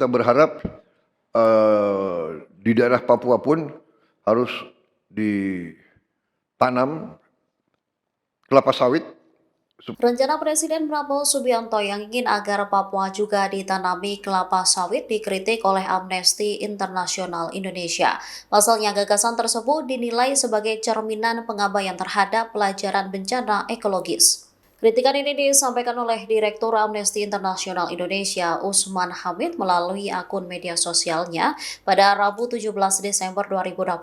kita berharap di daerah Papua pun harus ditanam kelapa sawit. Rencana Presiden Prabowo Subianto yang ingin agar Papua juga ditanami kelapa sawit dikritik oleh Amnesty Internasional Indonesia. Pasalnya gagasan tersebut dinilai sebagai cerminan pengabaian terhadap pelajaran bencana ekologis. Kritikan ini disampaikan oleh Direktur Amnesty Internasional Indonesia, Usman Hamid, melalui akun media sosialnya pada Rabu 17 Desember 2025.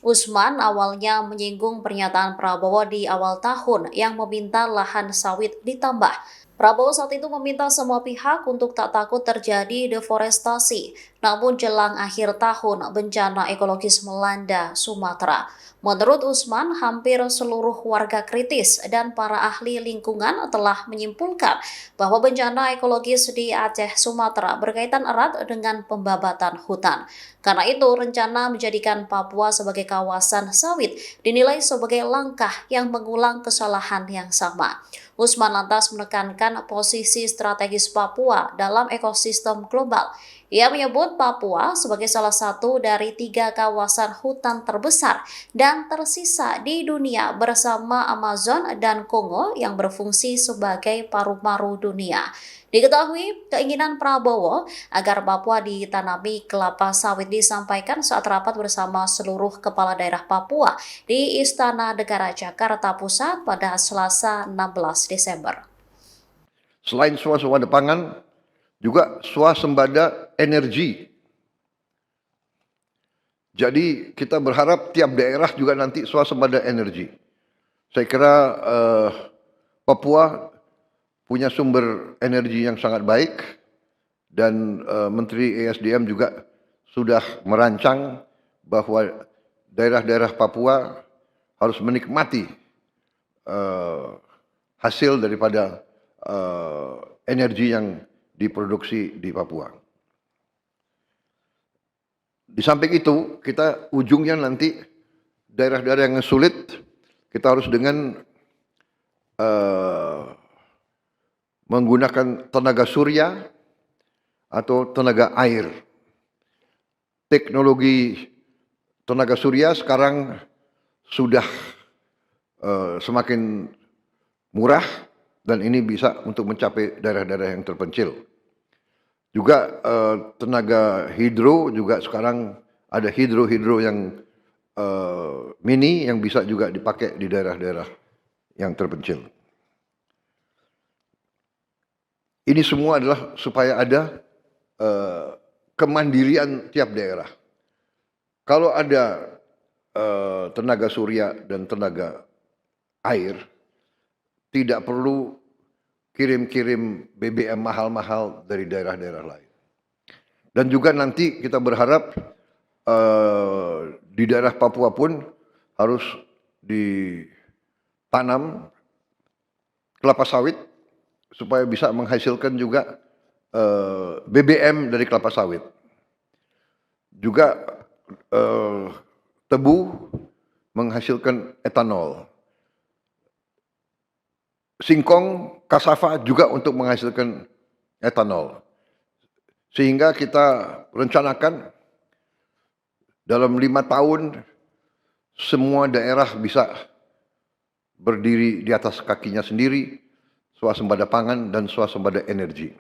Usman awalnya menyinggung pernyataan Prabowo di awal tahun yang meminta lahan sawit ditambah. Prabowo saat itu meminta semua pihak untuk tak takut terjadi deforestasi. Namun jelang akhir tahun, bencana ekologis melanda Sumatera. Menurut Usman, hampir seluruh warga kritis dan para ahli lingkungan telah menyimpulkan bahwa bencana ekologis di Aceh, Sumatera berkaitan erat dengan pembabatan hutan. Karena itu, rencana menjadikan Papua sebagai kawasan sawit dinilai sebagai langkah yang mengulang kesalahan yang sama. Usman lantas menekankan posisi strategis Papua dalam ekosistem global. Ia menyebut Papua sebagai salah satu dari 3 kawasan hutan terbesar dan tersisa di dunia bersama Amazon dan Kongo yang berfungsi sebagai paru-paru dunia. Diketahui keinginan Prabowo agar Papua ditanami kelapa sawit disampaikan saat rapat bersama seluruh kepala daerah Papua di Istana Negara Jakarta Pusat pada Selasa 16 Desember. Selain swasembada pangan, juga swasembada energi. Jadi kita berharap tiap daerah juga nanti swasembada energi. Saya kira Papua punya sumber energi yang sangat baik dan Menteri ESDM juga sudah merancang bahwa daerah-daerah Papua harus menikmati hasil daripada energi yang diproduksi di Papua. Di samping itu, kita ujungnya nanti daerah-daerah yang sulit, kita harus dengan menggunakan tenaga surya atau tenaga air. Teknologi tenaga surya sekarang sudah semakin murah dan ini bisa untuk mencapai daerah-daerah yang terpencil. Juga tenaga hidro juga sekarang ada hidro yang mini yang bisa juga dipakai di daerah-daerah yang terpencil. Ini semua adalah supaya ada kemandirian tiap daerah. Kalau ada tenaga surya dan tenaga air, tidak perlu kirim-kirim BBM mahal-mahal dari daerah-daerah lain. Dan juga nanti kita berharap di daerah Papua pun harus ditanam kelapa sawit supaya bisa menghasilkan juga BBM dari kelapa sawit. Juga tebu menghasilkan etanol. Singkong, kasava juga untuk menghasilkan etanol. Sehingga kita rencanakan dalam 5 tahun semua daerah bisa berdiri di atas kakinya sendiri, swasembada pangan dan swasembada energi.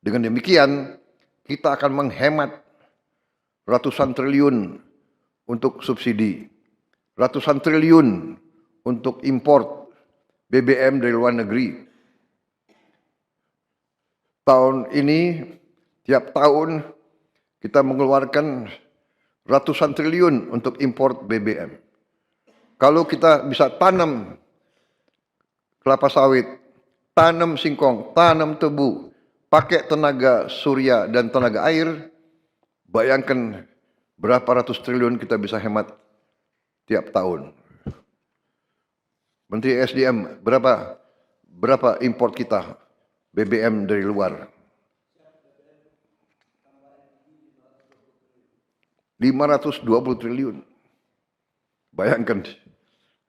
Dengan demikian, kita akan menghemat ratusan triliun untuk subsidi, ratusan triliun untuk import BBM dari luar negeri. Tahun ini, tiap tahun kita mengeluarkan ratusan triliun untuk import BBM. Kalau kita bisa tanam kelapa sawit, tanam singkong, tanam tebu, pakai tenaga surya dan tenaga air, bayangkan berapa ratus triliun kita bisa hemat tiap tahun. Menteri SDM, berapa import kita BBM dari luar? 520 triliun. Bayangkan,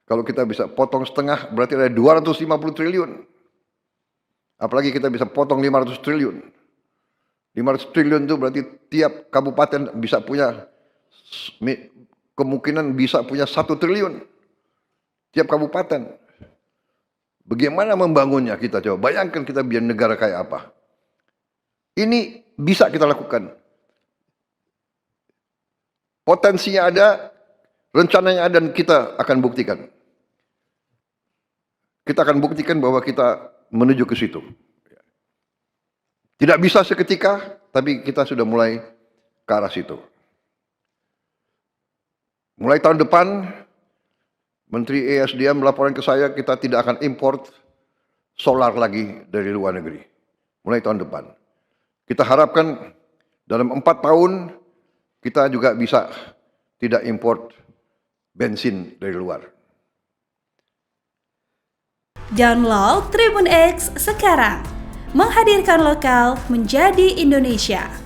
kalau kita bisa potong setengah, berarti ada 250 triliun. Apalagi kita bisa potong 500 triliun. 500 triliun itu berarti tiap kabupaten bisa punya kemungkinan bisa punya 1 triliun. Tiap kabupaten. Bagaimana membangunnya kita coba? Bayangkan kita biar negara kayak apa. Ini bisa kita lakukan. Potensinya ada, rencananya ada, dan kita akan buktikan. Kita akan buktikan bahwa kita menuju ke situ. Tidak bisa seketika, tapi kita sudah mulai ke arah situ. Mulai tahun depan, Menteri ESDM melaporkan ke saya kita tidak akan import solar lagi dari luar negeri. Mulai tahun depan. Kita harapkan dalam 4 tahun kita juga bisa tidak import bensin dari luar. Download Tribun X sekarang, menghadirkan lokal menjadi Indonesia.